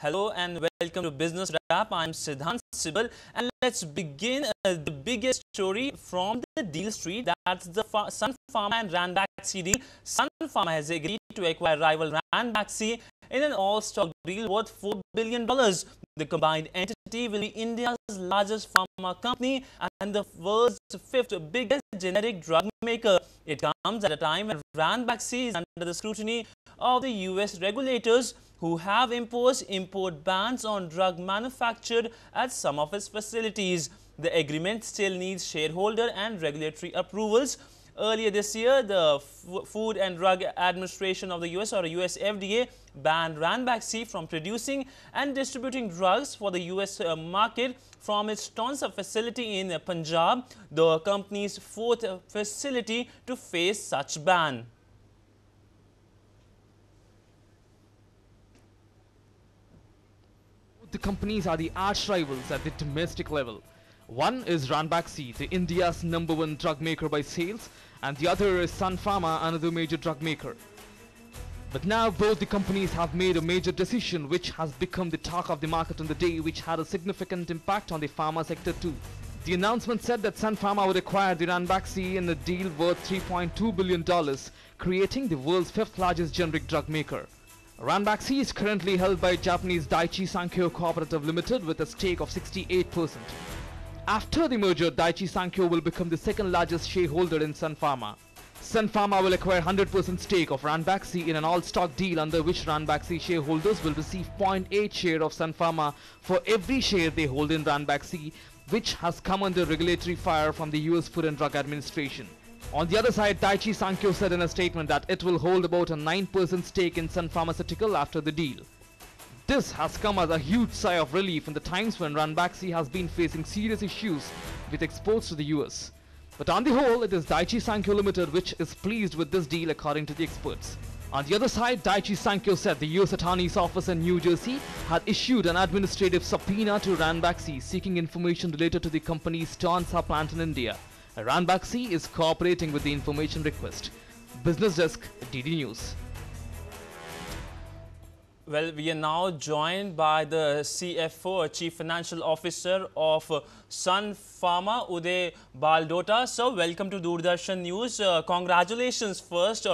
Hello and welcome to Business Wrap. I'm SIDHANT SIBAL, and let's begin the biggest story from the deal street. That's the Sun Pharma and Ranbaxy deal. Sun Pharma has agreed to acquire rival Ranbaxy in an all-stock deal worth $4 billion. The combined entity will be India's largest pharma company and the world's fifth biggest generic drug maker. It comes at a time when Ranbaxy is under the scrutiny of the US regulators, who have imposed import bans on drug manufactured at some of its facilities. The agreement still needs shareholder and regulatory approvals. Earlier this year, the Food and Drug Administration of the US, or US FDA, banned Ranbaxy from producing and distributing drugs for the US market from its Tonsa facility in Punjab, the company's fourth facility to face such ban. The companies are the arch rivals at the domestic level. One is Ranbaxy, the India's #1 drug maker by sales, and the other is Sun Pharma, another major drug maker. But now both the companies have made a major decision which has become the talk of the market on the day, which had a significant impact on the pharma sector too. The announcement said that Sun Pharma would acquire the Ranbaxy in a deal worth $3.2 billion, creating the world's fifth largest generic drug maker. Ranbaxy is currently held by Japanese Daiichi Sankyo Cooperative Limited with a stake of 68%. After the merger, Daiichi Sankyo will become the second largest shareholder in Sun Pharma. Sun Pharma will acquire 100% stake of Ranbaxy in an all-stock deal under which Ranbaxy shareholders will receive 0.8 share of Sun Pharma for every share they hold in Ranbaxy, which has come under regulatory fire from the US Food and Drug Administration. On the other side, Daiichi Sankyo said in a statement that it will hold about a 9% stake in Sun Pharmaceutical after the deal. This has come as a huge sigh of relief in the times when Ranbaxy has been facing serious issues with exports to the US. But on the whole, it is Daiichi Sankyo Limited which is pleased with this deal according to the experts. On the other side, Daiichi Sankyo said the US Attorney's Office in New Jersey had issued an administrative subpoena to Ranbaxy seeking information related to the company's Tonsa plant in India. Ranbaxy is cooperating with the information request. Business Desk, DD News. Well, we are now joined by the CFO, Chief Financial Officer of Sun Pharma, Uday Baldota. So, welcome to Doordarshan News. Congratulations first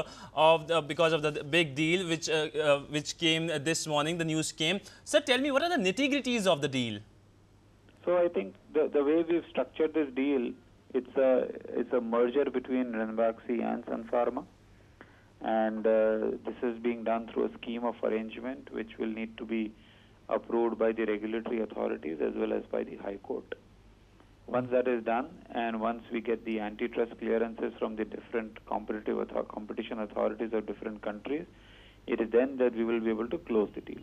because of the big deal which came this morning. The news came. Sir, tell me, what are the nitty-gritties of the deal? So, I think the way we've structured this deal, it's a merger between Ranbaxy and Sun Pharma, and this is being done through a scheme of arrangement which will need to be approved by the regulatory authorities as well as by the High Court. Once that is done, and once we get the antitrust clearances from the different competition authorities of different countries, it is then that we will be able to close the deal.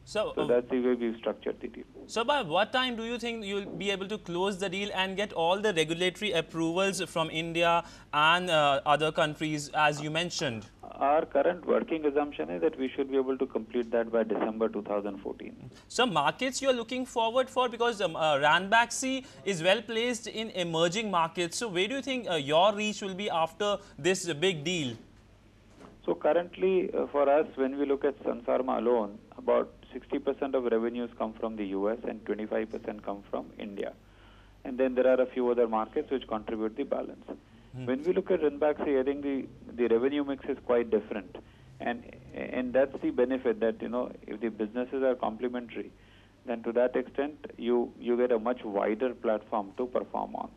So that's the way we've structured the deal. So by what time do you think you'll be able to close the deal and get all the regulatory approvals from India and other countries, as you mentioned? Our current working assumption is that we should be able to complete that by December 2014. So markets you're looking forward for, because Ranbaxy is well placed in emerging markets. So where do you think your reach will be after this big deal? So currently for us, when we look at Sun Pharma alone, about 60% of revenues come from the US and 25% come from India. And then there are a few other markets which contribute the balance. When we look at Ranbaxy, I think the revenue mix is quite different. And that's the benefit, that, you know, if the businesses are complementary, then to that extent, you get a much wider platform to perform on.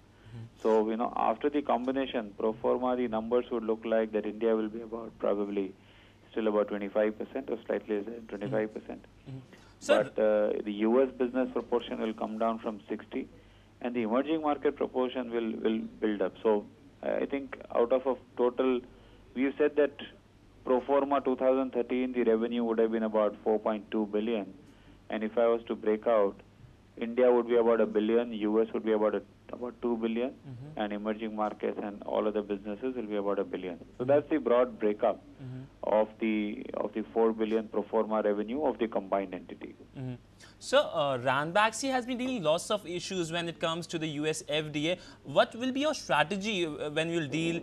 So, you know, after the combination, pro forma, the numbers would look like that India will be about probably still about 25% or slightly less than 25%. But the US business proportion will come down from 60, and the emerging market proportion will build up. So I think out of a total, we've said that pro forma 2013, the revenue would have been about 4.2 billion. And if I was to break out, India would be about $1 billion, US would be about 2 billion, and emerging markets and all other businesses will be about $1 billion. So that's the broad breakup of the 4 billion pro forma revenue of the combined entity. So, Ranbaxy has been dealing lots of issues when it comes to the US FDA. What will be your strategy when you will deal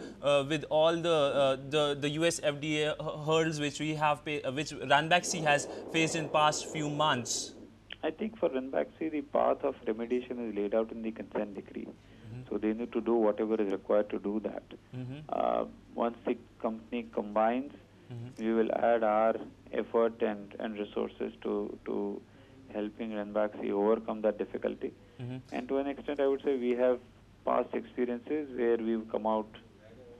with all the US FDA hurdles which which Ranbaxy has faced in past few months? I think for Ranbaxy, the path of remediation is laid out in the consent decree. So they need to do whatever is required to do that. Once the company combines, we will add our effort and resources to helping Ranbaxy overcome that difficulty. And to an extent, I would say we have past experiences where we've come out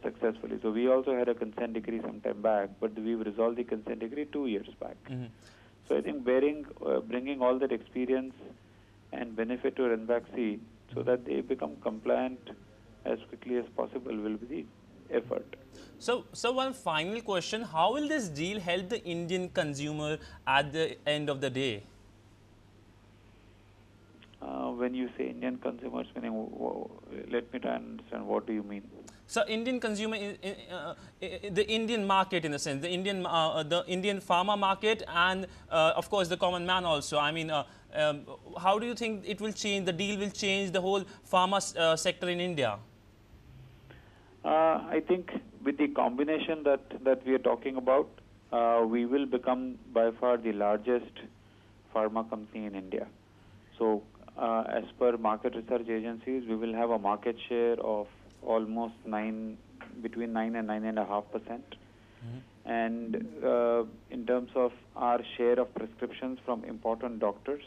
successfully. So we also had a consent decree some time back, but we've resolved the consent decree 2 years back. So I think bringing all that experience and benefit to Ranbaxy so that they become compliant as quickly as possible will be the effort. So one final question: how will this deal help the Indian consumer at the end of the day? When you say Indian consumers, meaning, let me try and understand, what do you mean? So Indian consumer, the Indian market in a sense, the Indian pharma market, and of course the common man also. I mean, how do you think it will change? The deal will change the whole pharma sector in India. I think with the combination that we are talking about, we will become by far the largest pharma company in India. So, as per market research agencies, we will have a market share of almost between 9 and 9.5%. And in terms of our share of prescriptions from important doctors,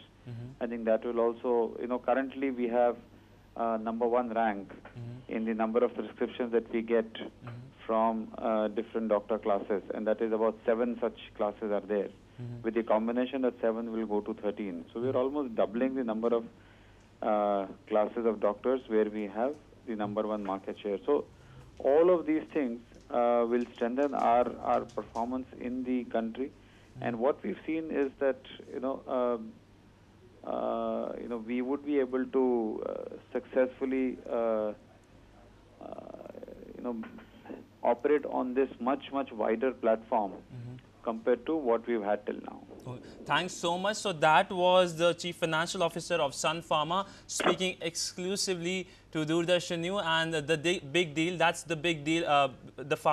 I think that will also, currently we have #1 rank in the number of prescriptions that we get from different doctor classes, and that is about 7 such classes are there. With the combination, that 7 will go to 13. So we're almost doubling the number of classes of doctors where we have the #1 market share. So all of these things will strengthen our performance in the country. And what we've seen is that we would be able to successfully operate on this much wider platform compared to what we've had till now. Thanks so much. So that was the Chief Financial Officer of Sun Pharma speaking exclusively to Doordarshan News, and the big deal, that's the big deal, the pharma